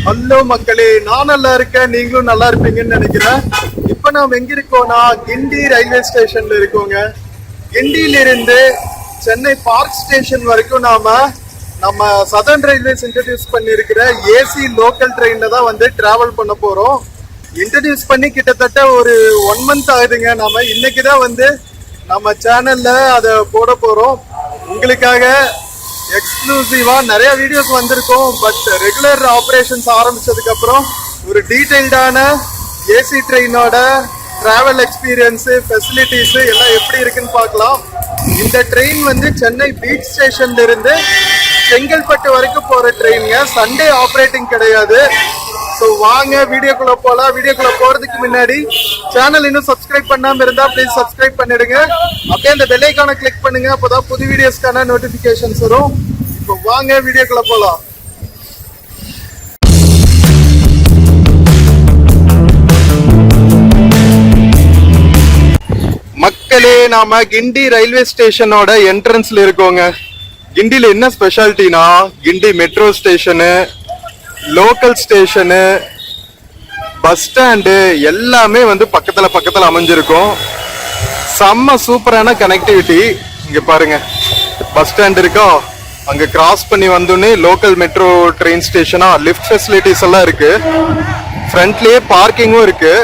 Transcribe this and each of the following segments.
Hello மக்களே, நான் நல்லா இருக்கேன், நீங்களும் நல்லா இருப்பீங்கன்னு நினைக்கிறேன். இப்ப நாம் எங்க இருக்கோம்னா கிண்டி ரயில்வே ஸ்டேஷன்ல இருக்கோங்க. கிண்டியில இருந்து சென்னை பார்க் ஸ்டேஷன் வரைக்கும் நம்ம சதர்ன் ரயில்வேஸ் இன்ட்ரடியூஸ் பண்ணிருக்கிற ஏசி லோக்கல் ட்ரெயின்ல தான் வந்து டிராவல் பண்ண போறோம். இன்ட்ரடியூஸ் பண்ணி கிட்டத்தட்ட ஒரு 1 month ஆகுதுங்க. நம்ம இன்னைக்குதான் வந்து நம்ம சேனல்ல அதை போட போறோம். உங்களுக்காக எக்ஸ்க்ளூசிவா நிறைய வீடியோஸ் வந்திருக்கும். பட் ரெகுலர் ஆப்ரேஷன்ஸ் ஆரம்பிச்சதுக்கு அப்புறம் ஒரு டீடைல்டான ஏசி ட்ரெயினோட டிராவல் எக்ஸ்பீரியன்ஸ், ஃபெசிலிட்டிஸ் எல்லாம் எப்படி இருக்குன்னு பார்க்கலாம். இந்த ட்ரெயின் வந்து சென்னை பீச் ஸ்டேஷன்ல இருந்து செங்கல்பட்டு வரைக்கும் போற ட்ரெயினுங்க. சண்டே ஆப்ரேட்டிங் கிடையாது. ஸோ வாங்க வீடியோக்குள்ள போகலாம். வீடியோக்குள்ள போறதுக்கு முன்னாடி சேனல் இன்னும் சப்ஸ்கிரைப் பண்ணாம இருந்தா ப்ளீஸ் சப்ஸ்கிரைப் பண்ணிடுங்க. அப்படியே அந்த பெல் ஐகானை கிளிக் பண்ணுங்க. அப்போதான் புது வீடியோஸ்க்கான நோட்டிபிகேஷன்ஸ் வரும். இப்போ வாங்க வீடியோக்குள்ள போகலாம். மக்களே, நாம கிண்டி ரயில்வே ஸ்டேஷனோட என்ட்ரன்ஸ்ல இருக்கோங்க. கிண்டில என்ன ஸ்பெஷாலிட்டினா Guindy metro station, local station, bus stand எல்லாமே வந்து பக்கத்துல அமைஞ்சிருக்கும். செம்ம சூப்பரான கனெக்டிவிட்டி. இங்க பாருங்க, பஸ் ஸ்டாண்ட் இருக்கா, அங்க கிராஸ் பண்ணி வந்தோடனே லோக்கல் மெட்ரோ ட்ரெயின் ஸ்டேஷனா, லிஃப்ட் ஃபெசிலிட்டிஸ் எல்லாம் இருக்கு. ஃப்ரண்ட்லயே பார்க்கிங்கும் இருக்கு.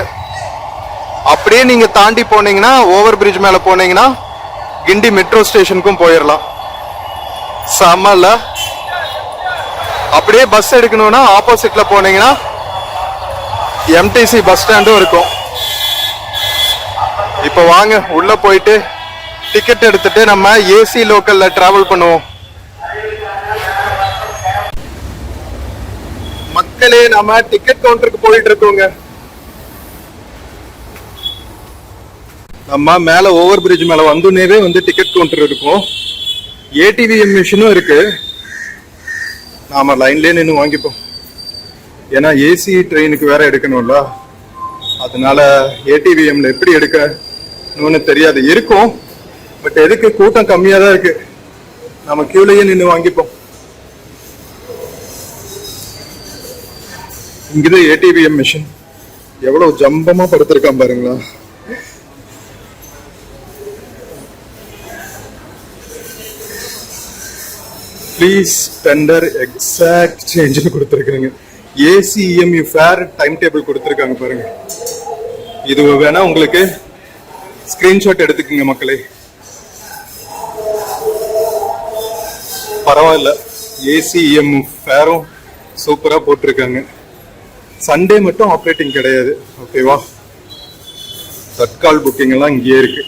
அப்படியே நீங்க தாண்டி போனீங்கன்னா, ஓவர் பிரிட்ஜ் மேல போனீங்கன்னா கிண்டி மெட்ரோ ஸ்டேஷனுக்கும் போயிடலாம். செம்மல. அப்படியே பஸ் எடுக்கணும்னா ஆப்போசிட்ல போனீங்கன்னா எம்டிசி பஸ் ஸ்டாண்டும் இருக்கும். இப்ப வாங்க உள்ள போயிட்டு டிக்கெட் எடுத்துட்டு நம்ம ஏசி லோக்கல்ல டிராவல் பண்ணுவோம். மக்களே, நம்ம டிக்கெட் கவுண்டருக்கு போயிட்டு இருக்கோங்க. நம்ம மேல ஓவர் பிரிட்ஜ் மேல வந்தோடனே வந்து டிக்கெட் கவுண்டர் இருக்கும். ஏடிவிஎம் மிஷினும் இருக்கு. நாம லைன்லயே நின்று வாங்கிப்போம். ஏன்னா ஏசி ட்ரெயினுக்கு வேற எடுக்கணும்ல, அதனால ஏடிவிஎம்ல எப்படி எடுக்கணும்னு தெரியாது. இருக்கும், பட் எதுக்கு, கூட்டம் கம்மியா தான் இருக்கு. நம்ம கியூலயே நின்று வாங்கிப்போம். இங்கதான் ஏடிவிஎம் மிஷின் எவ்வளவு ஜம்பமா படுத்திருக்கான் பாருங்களா. ப்ளீஸ் டெண்டர் எக்ஸாக்ட் சேஞ்சுன்னு கொடுத்துருக்காங்க. ஏசிஎம்யூ ஃபேர் டைம் டேபிள் கொடுத்துருக்காங்க பாருங்க. இது வேணா உங்களுக்கு ஸ்கிரீன்ஷாட் எடுத்துக்கோங்க மக்களே. பரவாயில்ல, ஏசிஎம் ஃபேரும் சூப்பரா போட்டிருக்காங்க. சண்டே மட்டும் ஆப்ரேட்டிங் கிடையாது, ஓகேவா. தற்கால் புக்கிங் எல்லாம் இங்கேயே இருக்கு.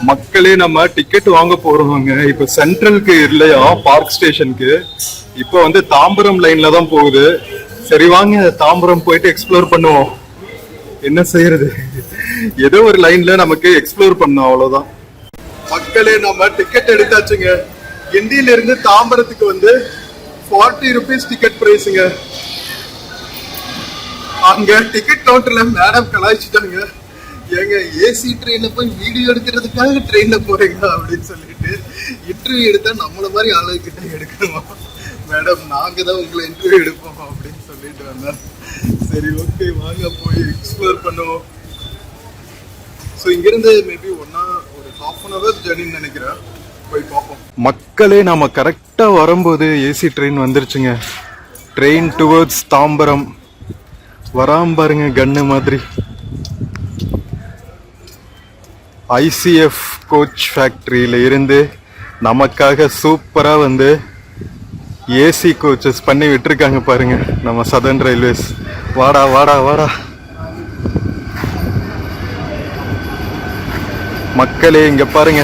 மக்களே, நம்ம டிக்கெட் வாங்க போறோங்க. இப்ப சென்ட்ரலுக்கு இல்லையா, பார்க் ஸ்டேஷனுக்கு. இப்ப வந்து தாம்பரம் லைன்ல தான் போகுது. சரி வாங்க தாம்பரம் போயிட்டு எக்ஸ்ப்ளோர் பண்ணுவோம். என்ன செய்யறது, ஏதோ ஒரு லைன்ல நமக்கு எக்ஸ்ப்ளோர் பண்ணோம், அவ்வளவுதான். மக்களே, நம்ம டிக்கெட் எடுத்தாச்சுங்க. கிண்டியில இருந்து தாம்பரத்துக்கு வந்து 40 rupees டிக்கெட் பிரைஸுங்க. அங்க டிக்கெட் கவுண்டர்ல மேடம் கலாய்ச்சிட்டாங்க. ஏங்க, ஏசி ட்ரெயின்ல போய் வீடியோ எடுக்கிறதுக்காக ட்ரெயின்ல போறீங்க அப்படின்னு சொல்லிட்டு, இன்டர்வியூ எடுத்தா நம்மள மாதிரி ஆளுகிட்ட எடுக்கணுமா மேடம், நாங்க தான் உங்களை இன்டர்வியூ எடுப்போம் அப்படின்னு சொல்லிட்டு வந்தேன். சரி ஓகே, வாங்க போய் எக்ஸ்ப்ளோர் பண்ணுவோம். ஸோ இங்கிருந்து மேபி ஒரு 1/2 hour ஜர்னின்னு நினைக்கிறேன். போய் பார்ப்போம். மக்களே, நாம கரெக்டா வரும்போது ஏசி ட்ரெயின் வந்துருச்சுங்க. ட்ரெயின் டுவர்ட்ஸ் தாம்பரம் வராம பாருங்க, கன்னு மாதிரி. ஐசிஎஃப் கோச் ஃபேக்டரியில இருந்து நமக்காக சூப்பரா வந்து ஏசி கோச்சஸ் பண்ணி விட்டுருக்காங்க பாருங்க நம்ம சதர்ன் ரயில்வேஸ். வாடா வாடா வாடா மக்களே, இங்க பாருங்க.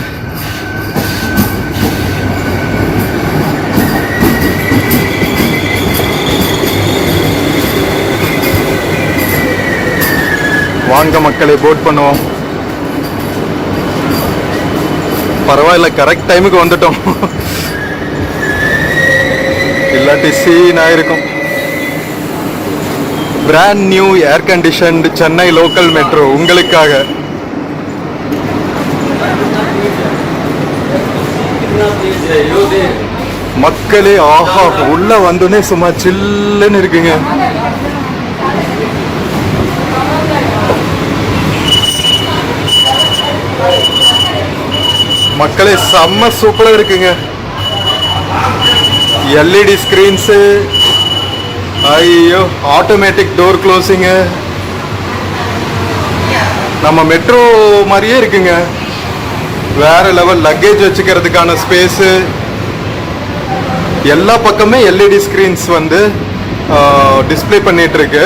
வாங்க மக்களே, போட் பண்ணுவோம். பரவாயில்ல, கரெக்ட் டைமுக்கு வந்துட்டோம். இல்லாட்டி சீன் ஆயிருக்கும். பிராண்ட் நியூ ஏர் கண்டிஷன்டு சென்னை லோக்கல் மெட்ரோ உங்களுக்காக. மக்களே ஆஹா, உள்ள வந்தோடனே சும்மா சில்லுன்னு இருக்குங்க. மக்களே செம்ம சூப்பரா இருக்குங்க. எல்இடி ஸ்கிரீன்ஸு, ஐயோ ஆட்டோமேட்டிக் டோர் க்ளோசிங்கு, நம்ம மெட்ரோ மாதிரியே இருக்குங்க. வேற லெவல். லக்கேஜ் வச்சுக்கிறதுக்கான ஸ்பேஸு, எல்லா பக்கமே எல்இடி ஸ்கிரீன்ஸ் வந்து டிஸ்பிளே பண்ணிட்டு இருக்கு.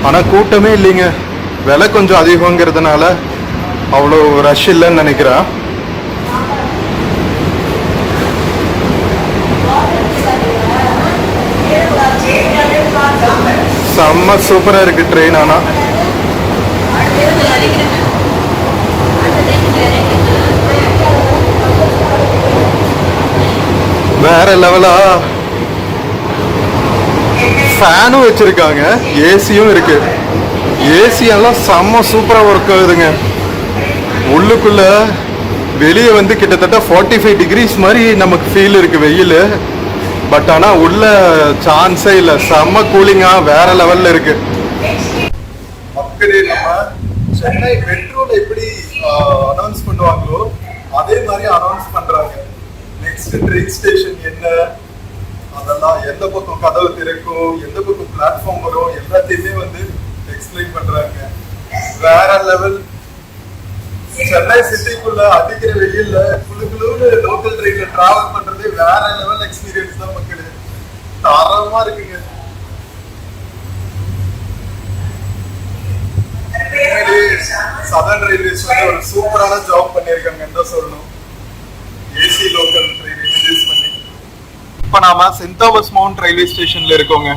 ஆனால் கூட்டமே இல்லைங்க. விலை கொஞ்சம் அதிகங்கிறதுனால அவ்வளோ ரஷ் இல்லைன்னு நினைக்கிறேன். செம்ம சூப்பராக இருக்கு ட்ரெயின். ஆனால் வேற லெவலா ஃபேனும் வச்சிருக்காங்க, ஏசியும் இருக்கு. ஏசி எல்லாம் செம்ம சூப்பரா ஒர்க் ஆகுதுங்க. உள்ளுக்குள்ள வெளியே வந்து கிட்டத்தட்ட 45 டிகிரிஸ் மாதிரி நமக்கு ஃபீல் இருக்கு வெயில். பட் ஆனா உள்ள சான்ஸே இல்லை. செம்ம கூலிங்கா வேற லெவல்ல இருக்கு. மக்களே நம்ம சென்னை மெட்ரோல எப்படி அனௌன்ஸ் பண்ணுவாங்களோ அதே மாதிரி அனௌன்ஸ் பண்றாங்க. நெக்ஸ்ட் ட்ரெயின் ஸ்டேஷன் என்ன, அதெல்லாம் எந்த பக்கம் கதவு திறக்கும், எந்த பக்கம் பிளாட்ஃபார்ம் வரும், எல்லாத்தையுமே வந்து எக்ஸ்பிளைன் பண்றாங்க. வேற லெவல். சென்னை சிட்டிக்குள்ள அடிக்கிற வெயில்ல குழுக்குழுன்னு லோக்கல் ட்ரெயின்ல டிராவல் பண்றதே வேற லெவல் எக்ஸ்பீரியன்ஸ் தான் மக்களே. தரமா இருக்குங்க. சதர்ன் ரயில்வேஸ் வந்து ஒரு சூப்பரான ஜாப் பண்ணிருக்காங்கன்னு தான் சொல்லணும். ஏசி லோக்கல் ட்ரெயின் இன்ட்ரோடியூஸ் பண்ணி. இப்ப நாம சென்ட் தாமஸ் மவுண்ட் ரயில்வே ஸ்டேஷன்ல இருக்கோங்க.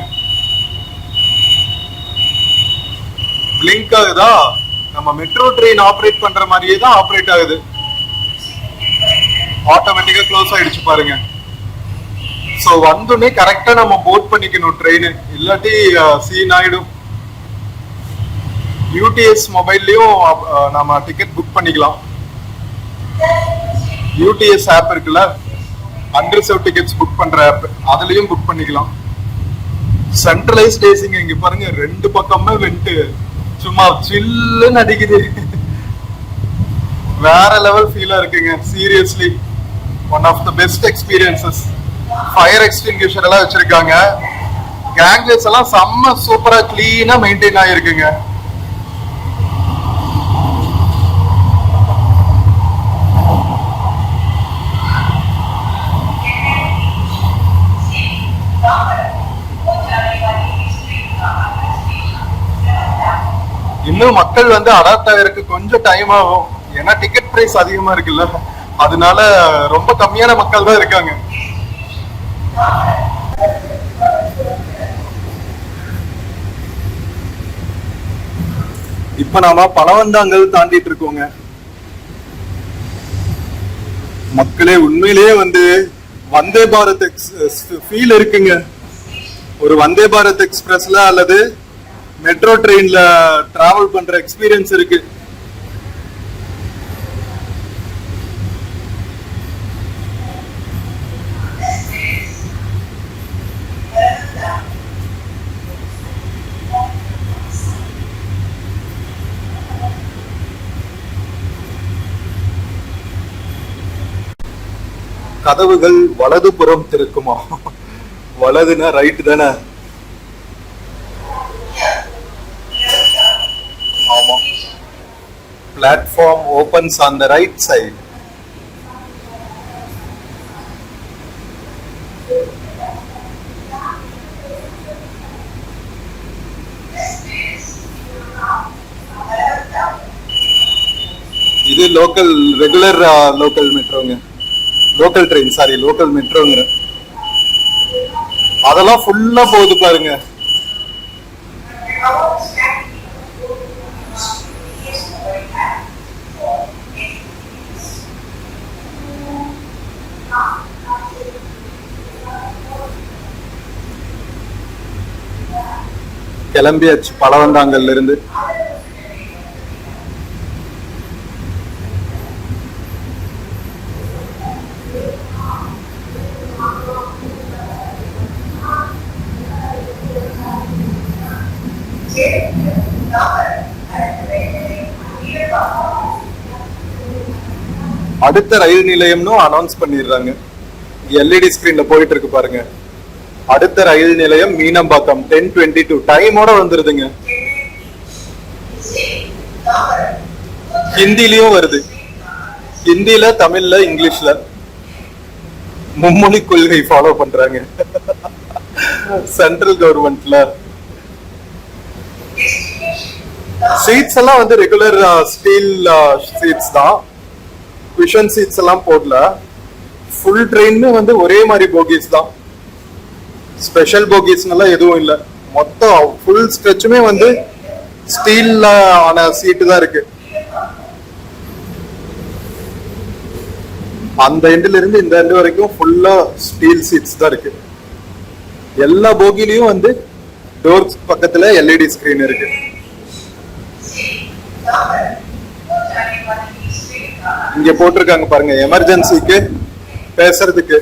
பிளிங்க் ஆகுதா? நம்ம மெட்ரோ ட்ரெயின் ஆப்ரேட் பண்ற மாதிரியே தான் ஆப்ரேட் ஆகுது. ஆட்டோமேட்டிக்கா க்ளோஸ் ஆயிடுச்சு பாருங்க. சோ வந்தோடனே கரெக்டா நம்ம போர்ட் பண்ணிக்கணும் ட்ரெயின், இல்லாட்டி சீன் ஆயிடும். யூடிஎஸ் மொபைல்லயும் நம்ம டிக்கெட் புக் பண்ணிக்கலாம். யூடிஎஸ் ஆப் இருக்குல்ல, அன்ரிசர்வ் டிக்கெட்ஸ் புக் பண்ற ஆப், அதுலயும் புக் பண்ணிக்கலாம். சென்ட்ரலைஸ்ட் ஏசிங்க. இங்க பாருங்க, ரெண்டு பக்கமே வெண்ட், சும்மா சில்லுன்னு அடிக்குது. வேற லெவல் ஃபீலா இருக்குங்க. Seriously one of the best experiences. Fire extinguisher எல்லாம் வச்சிருக்காங்க. கேங்வேஸ் எல்லாம் செம்ம சூப்பரா கிளீனா மெயின்டைன் ஆயிருக்குங்க. இன்னும் மக்கள் வந்து அடாப்ட் ஆகிறதுக்கு கொஞ்சம் டைம் ஆகும். ஏன்னா டிக்கெட் பிரைஸ் அதிகமா இருக்குல்ல, அதனால ரொம்ப கம்மியான மக்கள் தான் இருக்காங்க. இப்ப நாம பழவந்தாங்கல் தாண்டிட்டு இருக்கோங்க. மக்களே உண்மையிலேயே வந்து வந்தே பாரத் ஃபீல் இருக்குங்க. ஒரு வந்தே பாரத் எக்ஸ்பிரஸ்ல அல்லது மெட்ரோ ட்ரெயின்ல டிராவல் பண்ற எக்ஸ்பீரியன்ஸ் இருக்கு. கதவுகள் வலதுபுறம் திறக்குமா? வலதுனா ரைட் தானே? ஆமா. Platform opens on the right side. இது லோக்கல் ரெகுலர் லோக்கல் மெட்ரோங்க. லோக்கல் ட்ரெயின், சாரி லோக்கல் மெட்ரோங்க. அதெல்லாம் ஃபுல்லா போகுது பாருங்க. கிளம்பியாச்சு பழவந்தாங்கல்ல இருந்து. அடுத்த ரயில் நிலையம்னு அனௌன்ஸ் பண்ணிடுறாங்க. எல்இடி ஸ்கிரீன்ல போயிட்டு இருக்கு பாருங்க. அடுத்த ரயில் நிலையம் மீனம்பாக்கம் 10:22 டைமோட வந்துருதுங்க. ஹிந்திலயும் வருது. ஹிந்தில, தமிழ்ல, இங்கிலீஷ்ல மும்மொழி கொள்கை ஃபாலோ பண்றாங்க சென்ட்ரல் கவர்மெண்ட்ல. சீட்ஸ் எல்லாம் வந்து ரெகுலர் ஸ்டீல் சீட்ஸ் தான். குஷன் சீட்ஸ் எல்லாம் போடல. ஃபுல் ட்ரெயின் வந்து ஒரே மாதிரி போகிஸ் தான். ஸ்பெஷல் போகிஸ் எல்லாம் எதுவும் இல்லை. மொத்தம் ஃபுல் ஸ்ட்ரெச்சுமே வந்து ஸ்டீல்ல ஆன சீட்டு தான் இருக்கு. அந்த எண்ட்ல இருந்து இந்த எண்ட் வரைக்கும் ஃபுல்லா ஸ்டீல் சீட்ஸ் தான் இருக்கு. எல்லா போகிலையும் வந்து டோர் பக்கத்துல எல்இடி ஸ்கிரீன் இருக்கு. இங்க போட்டிருக்காங்க பாருங்க, எமர்ஜென்சிக்கு பேசுறதுக்கு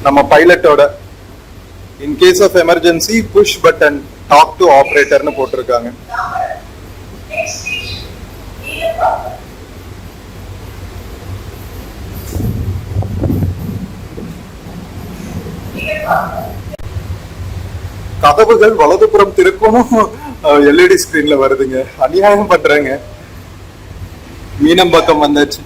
நம்ம பைலட்டோட in case of emergency push button talk to ஆபரேட்டர்னு போட்டிருக்காங்க. கதவுகள் வலதுபுறம் திருக்கணும் எல்இடி ஸ்கிரீன்ல வருதுங்க. அநியாயம் பண்றாங்க. மீனம்பாக்கம் வந்தாச்சு.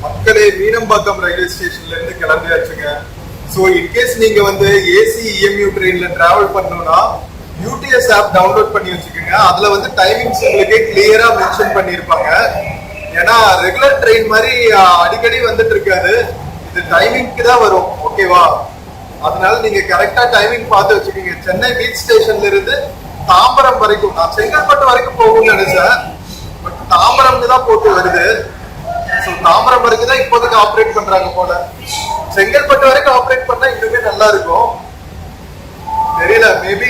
மக்களே, மீனம்பாக்கம் ரயில்வே ஸ்டேஷன்ல இருந்து கிளம்பியாச்சுங்க. சோ இன்கேஸ் நீங்க வந்து ஏசி இஎம்யூ ட்ரெயின்ல டிராவல் பண்ணணும்னா யூடிஎஸ் ஆப் டவுன்லோட் பண்ணி வச்சுக்கோங்க. அதுல வந்து டைமிங்ஸ் உங்களுக்கு கிளியரா மென்ஷன் பண்ணிருப்பாங்க. ஏன்னா ரெகுலர் ட்ரெயின் மாதிரி அடிக்கடி வந்துட்டு இருக்காது. இது டைமிங்க்கு தான் வரும். ஓகேவா? அதனால நீங்க கரெக்டா டைமிங் பார்த்து வச்சுக்கோங்க. சென்னை பீச் ஸ்டேஷன்ல இருந்து தாம்பரம் வரைக்கும், நான் செங்கல்பட்டு வரைக்கும் போகும்னு நினைச்சேன். பட் தாம்பரம்னு தான் போட்டு வருது. ஸோ தாம்பரம் வரைக்கும் தான் இப்போதைக்கு ஆப்ரேட் பண்றாங்க போல. செங்கல்பட்டு வரைக்கும் ஆப்ரேட் பண்ணா இன்னுமே நல்லா இருக்கும். தெரியல, மேபி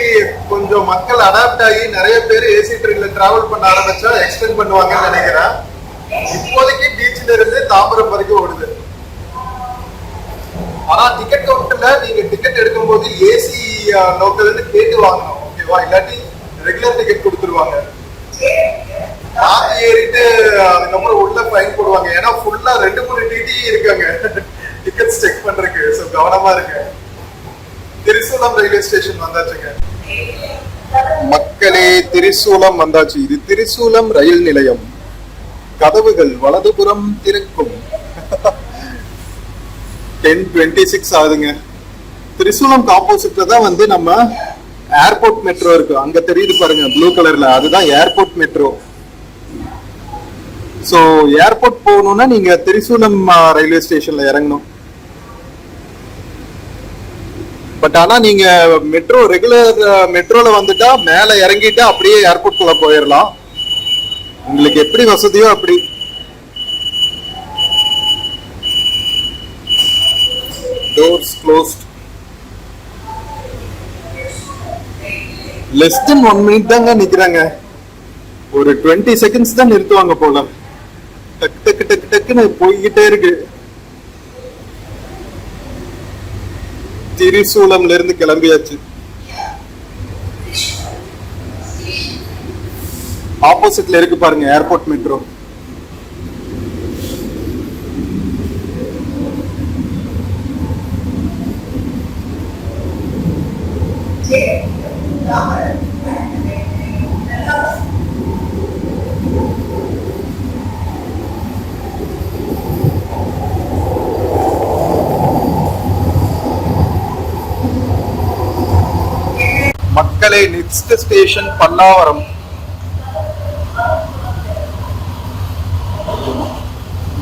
கொஞ்சம் மக்கள் அடாப்ட் ஆகி நிறைய பேர் ஏசி ட்ரெயின்ல டிராவல் பண்ண ஆரம்பிச்சா எக்ஸ்டெண்ட் பண்ணுவாங்கன்னு நினைக்கிறேன். இப்போதைக்கு பீச்ல இருந்து தாம்பரம் வரைக்கும் ஓடுது. ஆனா டிக்கெட் கவுண்டர்ல நீங்க டிக்கெட் எடுக்கும் போது ஏசி லோக்கல்னு கேட்டு வாங்கணும். ஓகேவா? இல்லாட்டி ரெகுலர் டிக்கெட் கொடுத்துருவாங்க. மாத்தி ஏறிட்டு அதுக்கப்புறம் உள்ள ஃபைன் போடுவாங்க. ஏன்னா ஃபுல்லா 2-3 டிடி இருக்காங்க டிக்கெட்ஸ் செக் பண்றதுக்கு. சோ கவனமா இருக்கு. திரிசூலம் ரயில்வே ஸ்டேஷன் வந்தாச்சுங்க. மக்களே, திரிசூலம் வந்தாச்சு. இது திரிசூலம் ரயில் நிலையம். கதவுகள் வலதுபுறம் திறக்கும். 10:26 ஆகுதுங்க. திரிசூலம் ஆப்போசிட்ல தான் வந்து நம்ம ஏர்போர்ட் மெட்ரோ இருக்கு. அங்க தெரியுது பாருங்க ப்ளூ கலர்ல, அதுதான் ஏர்போர்ட் மெட்ரோ. சோ ஏர்போர்ட் போகணும்னா நீங்க திரிசூலம் ரயில்வே ஸ்டேஷன்ல இறங்கணும். பட் ஆனா நீங்க மெட்ரோ ரெகுலர் மெட்ரோல வந்துட்டா மேல இறங்கிட்டு அப்படியே ஏர்போர்ட் குள்ள போயிடலாம். உங்களுக்கு எப்படி வசதியோ அப்படி. Doors closed. less than 1 minute தாங்க நிக்கிறாங்க. ஒரு 20 செகண்ட்ஸ் தான் நிறுத்துவாங்க போல. டக்கு டக்கு டக்கு டக்குன்னு போய்கிட்டே இருக்கு. திரிசூலம்ல இருந்து கிளம்பியாச்சு. ஆப்போசிட்ல இருக்கு பாருங்க ஏர்போர்ட் மெட்ரோ. மக்களே, நெக்ஸ்ட் ஸ்டேஷன் பல்லாவரம்.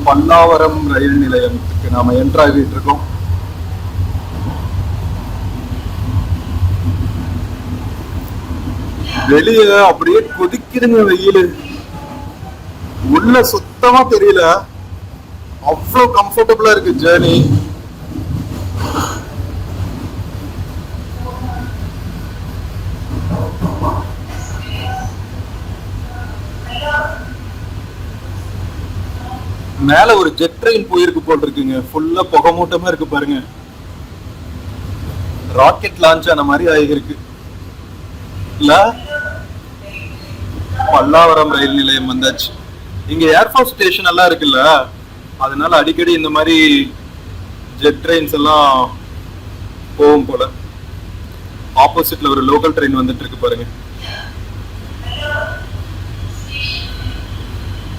பல்லாவரம் ரயில் நிலையத்துக்கு நாம என்ட்ரு ஆகிட்டு இருக்கோம். வெளியே அப்படியே கொதிக்குதுங்க வெயில். உள்ள சுத்தமா தெரியல. அவ்வளவு கம்ஃபர்டபுளா இருக்கு ஜேர்னி. மேல ஒரு ஜெட் ட்ரெயின் போயிருக்கு போல் இருக்குங்க. ஃபுல்லா புகை மூட்டமா இருக்கு பாருங்க. ராக்கெட் லான்ச் ஆன மாதிரி ஆகிருக்கு இல்ல. பல்லாவரம் ரயில் நிலையம் வந்தாச்சு. இங்க ஏர்ஃபோர்ஸ் ஸ்டேஷன் எல்லாம் இருக்குல்ல, அதனால அடிக்கடி இந்த மாதிரி ஜெட் ட்ரெயின்ஸ் எல்லாம் போகும் போல. ஆப்போசிட்ல ஒரு லோக்கல் ட்ரெயின் வந்துட்டு இருக்கு பாருங்க.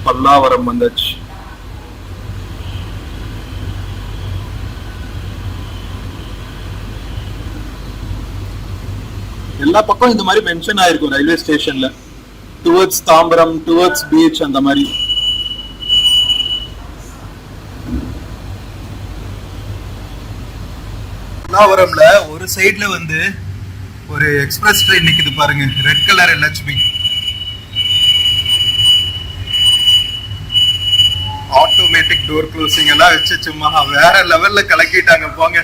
பல்லாவரம் வந்தாச்சு. எல்லா பக்கம் இந்த மாதிரி மென்ஷன் ஆயிருக்கும் ரயில்வே ஸ்டேஷன்ல. டுவர்ட்ஸ் தாம்பரம், டுவர்ட்ஸ் பீச், அந்த மாதிரி. பல்லாவரம்ல ஒரு சைடுல வந்து ஒரு எக்ஸ்பிரஸ் ட்ரெயின் நிக்குது பாருங்க, red colour LHB. Automatic door closing எல்லாம் வச்சு சும்மா வேற லெவல்ல கலக்கிட்டாங்க போங்க.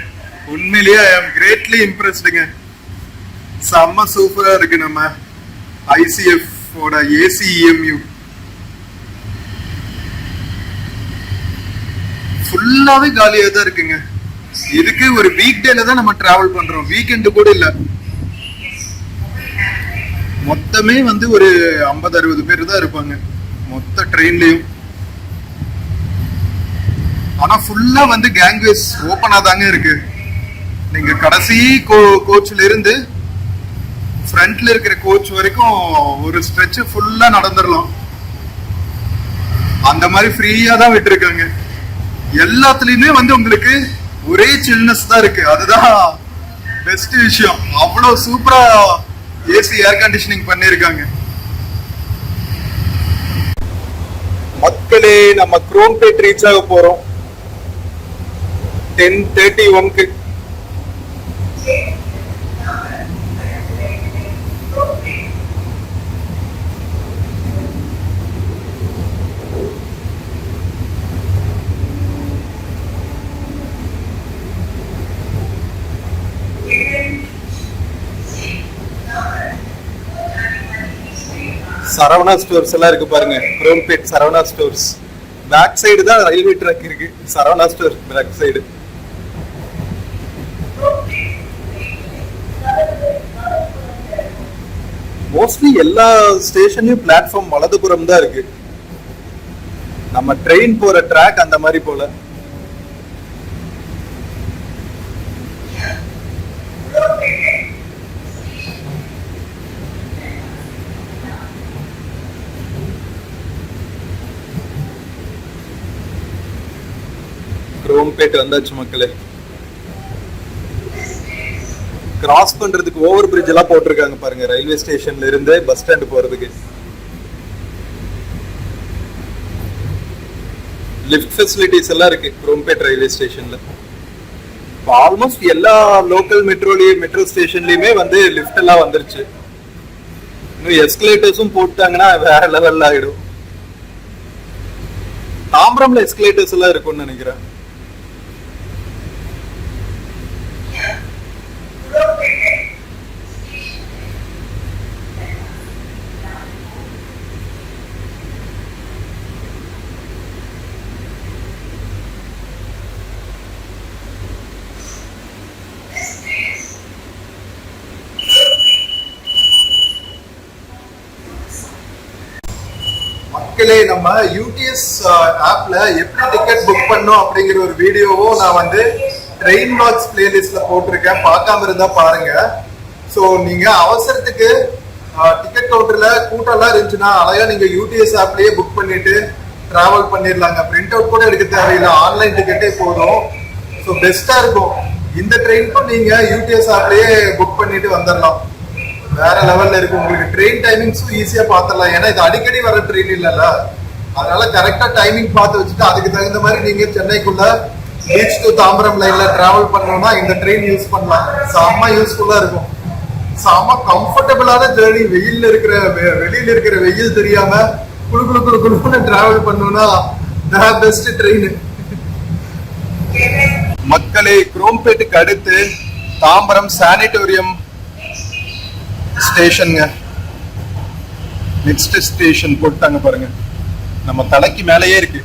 உண்மையிலேயே ஐ அம் கிரேட்லி இம்ப்ரெஸ்டுங்க. செம்ம சூப்பரா இருக்கு. நம்ம ICF ஓட ACEMU ஃபுல்லாவே காலியா தான் இருக்குங்க. இதுக்கு ஒரு வீக் டேல தான் நம்ம டிராவல் பண்றோம், வீக்கெண்டு கூட இல்ல. மொத்தமே வந்து ஒரு 50-60 பேர் தான் இருப்பாங்க மொத்த ட்ரெயின்லயும். ஆனா ஃபுல்லா வந்து கேங்வேஸ் ஓபனா தாங்க இருக்கு. நீங்க கடைசி கோச்ல இருந்து ஃப்ரண்ட்ல இருக்கிற கோச் வரைக்கும் ஒரு ஸ்ட்ரெச் ஃபுல்லா நடந்துடலாம். அந்த மாதிரி ஃப்ரீயா தான் விட்டுருக்காங்க. எல்லாத்துலயுமே வந்து உங்களுக்கு ஒரே சில்னஸ் தான் இருக்கு. அதுதான் பெஸ்ட் விஷயம். அவ்வளவு சூப்பரா ஏசி ஏர் கண்டிஷனிங் பண்ணிருக்காங்க. மக்களே, நம்ம குரோம்பேட் ரீச் ஆக போறோம் 10:31க்கு. சரவணா ஸ்டோர்ஸ் எல்லாம் இருக்கு பாருங்க. Chromepet Saravana Stores. Back side தான் ரயில்வே ட்ராக் இருக்கு. Saravana store back side. Mostly எல்லா ஸ்டேஷன்லயும் பிளாட்ஃபார்ம் வலதுபுறம் தான் இருக்கு. நம்ம ட்ரெயின் போற ட்ராக் அந்த மாதிரி போல. குரோம்பேட் வந்தாச்சு மக்களே. கிராஸ் பண்றதுக்கு ஓவர் பிரிட்ஜ் எல்லாம் போட்டிருக்காங்க பாருங்க, ரயில்வே ஸ்டேஷன்ல இருந்து பஸ் ஸ்டாண்ட் போறதுக்கு. லிஃப்ட் ஃபெசிலிட்டிஸ் எல்லாம் இருக்கு குரோம்பேட் ரயில்வே ஸ்டேஷன்ல. ஆல்மோஸ்ட் எல்லா லோக்கல் மெட்ரோ ஸ்டேஷன்லயுமே வந்து லிஃப்ட் எல்லாம் வந்துருச்சு. இன்னும் எஸ்கலேட்டர்ஸும் போட்டாங்கன்னா வேற லெவல்ல ஆயிடும். தாம்பரம்ல எஸ்கலேட்டர்ஸ் எல்லாம் இருக்கும்னு நினைக்கிறேன். மக்களே, நம்ம UTS ஆப்ல எப்படி டிக்கெட் புக் பண்ணோம் அப்படிங்கிற ஒரு வீடியோவும் நான் வந்து ட்ரெயின் பாக்ஸ் பிளேலிஸ்ட்ல போட்டிருக்கேன். பார்க்காம இருந்தா பாருங்க. ஸோ நீங்க அவசரத்துக்கு டிக்கெட் கவுண்டர்ல கூட்டம் எல்லாம் இருந்துச்சுன்னா அழகா நீங்க UTS ஆப்லயே புக் பண்ணிட்டு டிராவல் பண்ணிடலாங்க. பிரிண்ட் அவுட் கூட எடுக்க தேவையில்லை, ஆன்லைன் டிக்கெட்டே போதும். ஸோ பெஸ்டா இருக்கும். இந்த ட்ரெயினுக்கும் நீங்க UTS ஆப்லயே புக் பண்ணிட்டு வந்துடலாம். வேற லெவல்ல இருக்கு. உங்களுக்கு ட்ரெயின் டைமிங்ஸும் ஈஸியா பாத்திரலாம். ஏன்னா இது அடிக்கடி வர ட்ரெயின் இல்லைல்ல, அதனால கரெக்டா டைமிங் பார்த்து வச்சுட்டு அதுக்கு தகுந்த மாதிரி நீங்க சென்னைக்குள்ள பீச் டு தாம்பரம் லைன்ல டிராவல் பண்ணணும்னா இந்த ட்ரெயின் யூஸ் பண்ணலாம். செம்ம யூஸ்ஃபுல்லா இருக்கும். செம்ம கம்ஃபர்டபுளான ஜேர்னி. வெளியில இருக்கிற வெயில் தெரியாம குழு குழு குழு குழுன்னு டிராவல் பண்ணணும்னா பெஸ்ட் ட்ரெயின். மக்களே, குரோம்பேட்டுக்கு அடுத்து தாம்பரம் சானிட்டோரியம் ஸ்டேஷனுங்க. நெக்ஸ்ட் ஸ்டேஷன் போட்டாங்க பாருங்க, நம்ம தலைக்கு மேலேயே இருக்கு.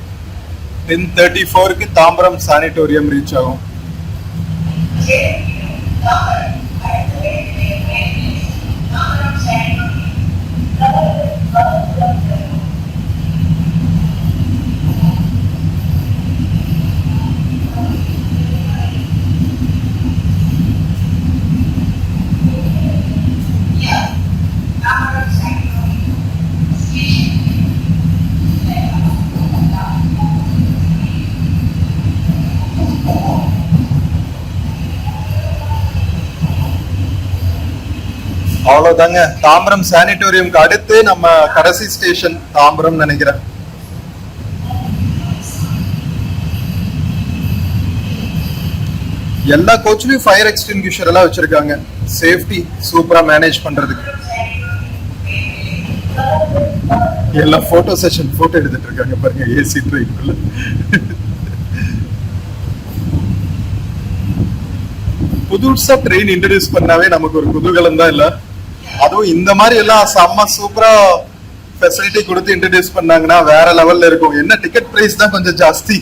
10:34க்கு தாம்பரம் சானிட்டோரியம் ரீச் ஆகும். அவ்வளவுதாங்க, தாம்பரம் சானிட்டோரியம்க்கு அடுத்து நம்ம கடைசி ஸ்டேஷன் தாம்பரம் நினைக்கிறேன். எல்லா கோச்லயும் ஃபயர் எக்ஸ்டிங்விஷர் எல்லாம் வச்சிருக்காங்க, சேஃப்டி சூப்பரா மேனேஜ் பண்றதுக்கு. எல்லாம் போட்டோ செஷன் போட்டோ எடுத்துட்டு இருக்காங்க பாருங்க ஏசி ட்ரெயின்குள்ள. புதுசா ட்ரெயின் இன்ட்ரடியூஸ் பண்ணாவே நமக்கு ஒரு குதூகலம் தான் இல்ல. அதுவும் இந்த மாதிரி எல்லாம் செம்ம சூப்பரா ஃபெசிலிட்டி கொடுத்து இன்ட்ரடியூஸ் பண்ணாங்கன்னா வேற லெவல்ல இருக்கும். என்ன டிக்கெட் பிரைஸ் தான் கொஞ்சம் ஜாஸ்தி,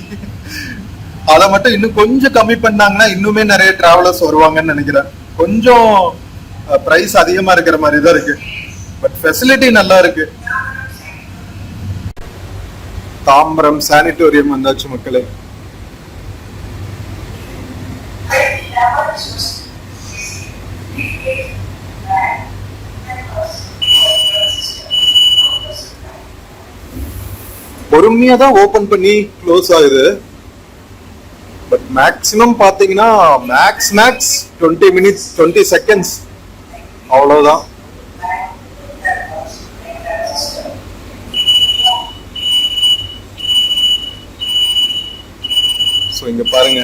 அதை மட்டும் இன்னும் கொஞ்சம் கம்மி பண்ணாங்கன்னா இன்னுமே நிறைய டிராவலர்ஸ் வருவாங்கன்னு நினைக்கிறேன். கொஞ்சம் பிரைஸ் அதிகமா இருக்கிற மாதிரி தான் இருக்கு, பட் ஃபெசிலிட்டி நல்லா இருக்கு. தாம்பரம் சானிட்டோரியம் வந்தாச்சு மக்களே. பொறுமையா தான் ஓபன் பண்ணி க்ளோஸ் ஆகுது, பட் மேக்ஸிமம் பாத்தீங்கன்னா மேக்ஸ் 20 மினிட்ஸ் 20 செகண்ட்ஸ் அவ்வளவுதான். ஸோ இங்க பாருங்க,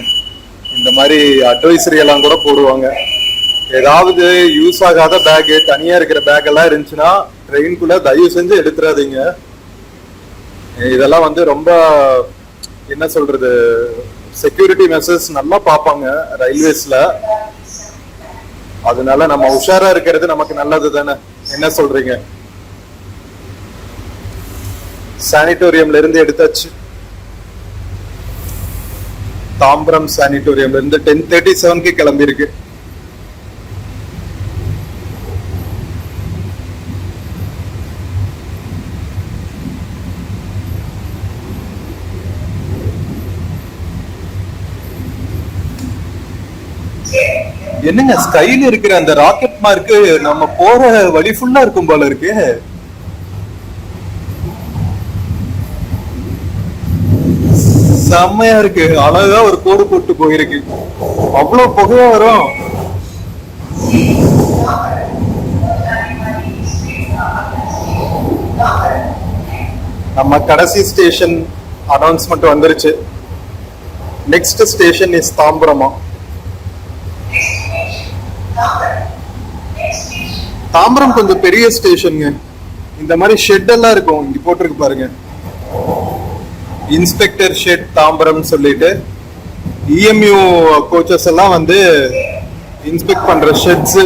இந்த மாதிரி அட்வைசரி எல்லாம் கூட போடுவாங்க. ஏதாவது யூஸ் ஆகாத பேக், தனியா இருக்கிற பேக் எல்லாம் இருந்துச்சுன்னா ட்ரெயின்குள்ள தயவு செஞ்சு எடுத்துறாதீங்க. இதெல்லாம் வந்து ரொம்ப என்ன சொல்றது, செக்யூரிட்டி மெசர்ஸ் நல்லா பார்ப்பாங்க ரயில்வேஸ்ல. அதனால நம்ம உஷாரா இருக்கிறது நமக்கு நல்லது தானே, என்ன சொல்றீங்க? சானிட்டோரியம்ல இருந்து எடுத்தாச்சு. தாம்பரம் சானிட்டோரியம்ல இருந்து 10:37க்கு கிளம்பி இருக்கு. என்னங்க ஸ்கைல இருக்கிற அந்த ராக்கெட் மார்க்கு நம்ம போற வழி ஃபுல்லா இருக்கும் போல இருக்கு. செம்மையா இருக்கு, அழகா ஒரு கோடு போட்டு போயிருக்கு. அவ்வளவு புகையா வரும். நம்ம கடைசி ஸ்டேஷன் அனௌன்ஸ்மெண்ட் வந்துருச்சு. நெக்ஸ்ட் ஸ்டேஷன் இஸ் தாம்பரமா. தாம்பரம் கொஞ்சம் பெரிய ஸ்டேஷனுங்க. இந்த மாதிரி ஷெட் எல்லாம் இருக்கும், இங்க போட்டிருக்கு பாருங்க, இன்ஸ்பெக்டர் ஷெட் தாம்பரம் சொல்லிட்டு. இஎம்யூ கோச்சஸ் எல்லாம் வந்து இன்ஸ்பெக்ட் பண்ற ஷெட்ஸ்.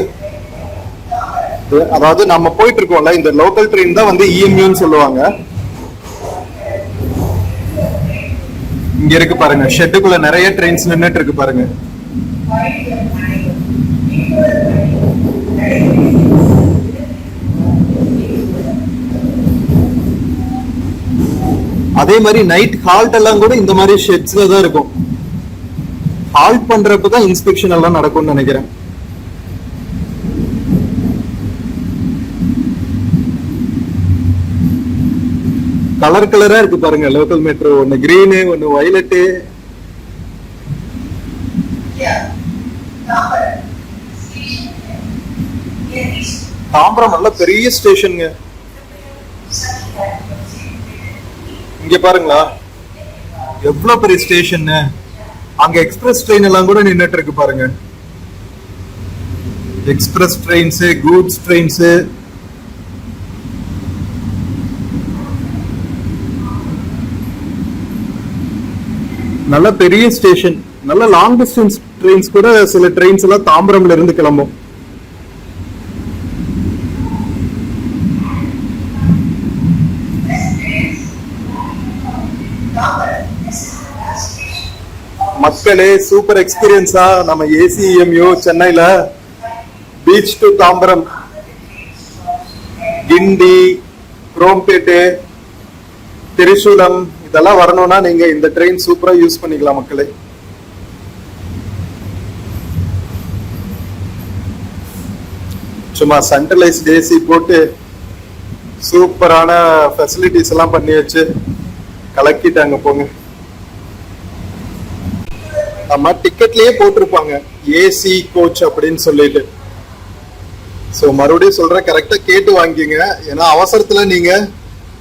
அதாவது நம்ம போயிட்டு இருக்கோம்ல, இந்த லோக்கல் ட்ரெயின் தான் வந்து இஎம்யூன்னு சொல்லுவாங்க. இங்க இருக்கு பாருங்க, ஷெட்டுக்குள்ள நிறைய ட்ரெயின்ஸ் நின்னுட்டு இருக்கு பாருங்க. அதே மாதிரி நைட் ஹால்ட் எல்லாம் கூட இந்த மாதிரி ஷெட்ஸ்ல தான் இருக்கும். ஹால்ட் பண்றப்பதான் இன்ஸ்பெக்ஷன் எல்லாம் நடக்கும்னு நினைக்கிறேன். கலர் கலரா இருக்கு பாருங்க லோக்கல் மெட்ரோ. ஒன்னு கிரீனு, ஒன்னு வயலட்டு. தாம்பரம் நல்ல பெரிய ஸ்டேஷனுங்க. இங்க பாருங்களா எவ்வளவு பெரிய ஸ்டேஷன். அங்க எக்ஸ்பிரஸ் ட்ரெயின் எல்லாம் கூட நின்னுட்டு இருக்கு பாருங்க. Express trains, goods trains. நல்ல பெரிய ஸ்டேஷன். நல்ல லாங் டிஸ்டன்ஸ் ட்ரெயின்ஸ் கூட, சில ட்ரெயின்ஸ் எல்லாம் தாம்பரம்ல இருந்து கிளம்பும். மக்களே சூப்பர் எக்ஸ்பீரியன்ஸா நம்ம ஏசிஎம்யூ சென்னையில பீச் டு தாம்பரம், கிண்டி, குரோம்பேட்டு, திரிசூலம் இதெல்லாம் வரணும்னா நீங்க இந்த ட்ரெயின் சூப்பரா யூஸ் பண்ணிக்கலாம் மக்களே. சும்மா சென்ட்ரலைஸ்ட் ஏசி போட்டு சூப்பரான ஃபெசிலிட்டிஸ் எல்லாம் பண்ணி வச்சு கலக்கிட்டாங்க போங்க. நம்ம டிக்கெட்லயே போட்டிருப்பாங்க ஏசி கோச் அப்படின்னு சொல்லிட்டு. ஸோ மறுபடியும் சொல்றேன், கரெக்டா கேட்டு வாங்கிங்க. ஏன்னா அவசரத்துல நீங்க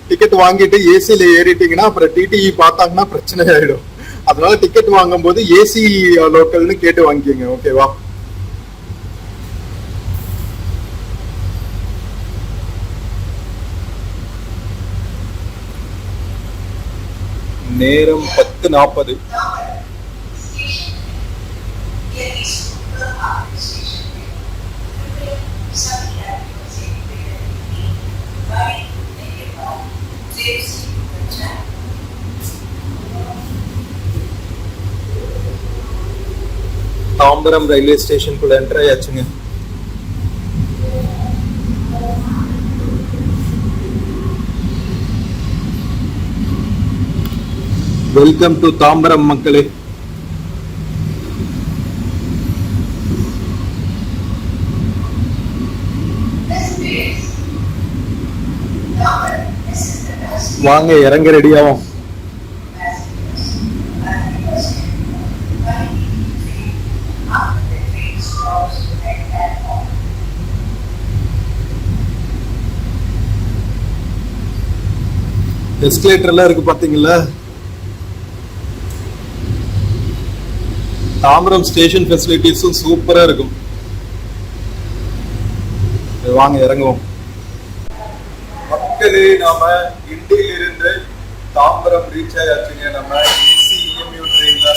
டிக்கெட் வாங்கிட்டு ஏசியில ஏறிட்டீங்கன்னா அப்புறம் டிடிஇ பார்த்தாங்கன்னா பிரச்சனை ஆயிடும். அதனால டிக்கெட் வாங்கும் போது ஏசி லோக்கல்னு கேட்டு வாங்கிக்கோங்க. ஓகேவா? நேரம் 10:40. தாம்பரம் ரயில்வே ஸ்டேஷனுக்குள்ள என்டர் ஆயாச்சுங்க. வெல்கம் டு தாம்பரம் மக்களே. வாங்க இறங்க ரெடியாகும். எஸ்கலேட்டர் எல்லாம் இருக்கு பாத்தீங்களா? தாம்பரம் ஸ்டேஷன் ஃபெசிலிட்டிஸும் சூப்பரா இருக்கும். வாங்க இறங்குவோம் மக்களே. நாம கிண்டியில இருந்து தாம்பரம் ரீச் ஆயாச்சுங்க. நம்ம ஏசிஎம்யூ ட்ரெயின்ல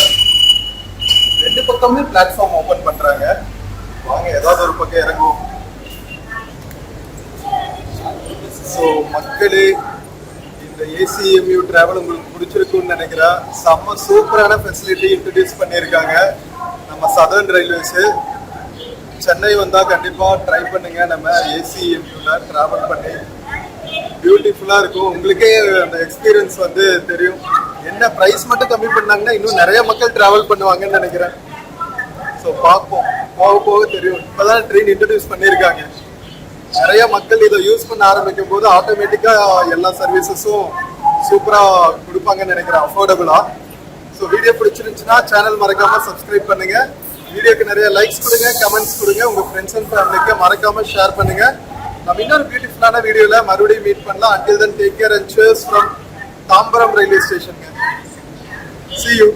ரெண்டு பக்கமே பிளாட்ஃபார்ம் ஓபன் பண்றாங்க. வாங்க ஏதாவது ஒரு பக்கம் இறங்குவோம். ஸோ மக்களே, இந்த ஏசிஎம்யூ டிராவல் உங்களுக்கு பிடிச்சிருக்குன்னு நினைக்கிறேன். செம்ம சூப்பரான ஃபெசிலிட்டி இன்ட்ரடியூஸ் பண்ணியிருக்காங்க நம்ம சதர்ன் ரயில்வேஸ். சென்னை வந்தா கண்டிப்பா ட்ரை பண்ணுங்க. நம்ம ஏசிஎம்யூல டிராவல் பண்ணி பியூட்டிஃபுல்லா இருக்கும். உங்களுக்கே அந்த எக்ஸ்பீரியன்ஸ் வந்து தெரியும். என்ன பிரைஸ் மட்டும் கம்மி பண்ணாங்கன்னா இன்னும் நிறைய மக்கள் டிராவல் பண்ணுவாங்கன்னு நினைக்கிறேன். ஸோ பார்ப்போம், போக போக தெரியும். இப்பதான் ட்ரெயின் இன்ட்ரடியூஸ் பண்ணியிருக்காங்க. நிறைய மக்கள் இதை யூஸ் பண்ண ஆரம்பிக்கும் போது ஆட்டோமேட்டிக்கா எல்லா சர்வீசஸும் சூப்பரா கொடுப்பாங்கன்னு நினைக்கிறேன், அஃபோர்டபுளா. ஸோ வீடியோ பிடிச்சிருந்துச்சுன்னா சேனல் மறக்காம சப்ஸ்கிரைப் பண்ணுங்க. வீடியோக்கு நிறைய லைக்ஸ் கொடுங்க, கமெண்ட்ஸ் கொடுங்க. உங்க ஃப்ரெண்ட்ஸ் அண்ட் ஃபேமிலிக்கு மறக்காம ஷேர் பண்ணுங்க. நம்ம இன்னொரு பியூட்டிஃபுல்லான வீடியோல மறுபடியும் மீட் பண்ணலாம். Until then, take care and cheers from Tambaram railway station. See you.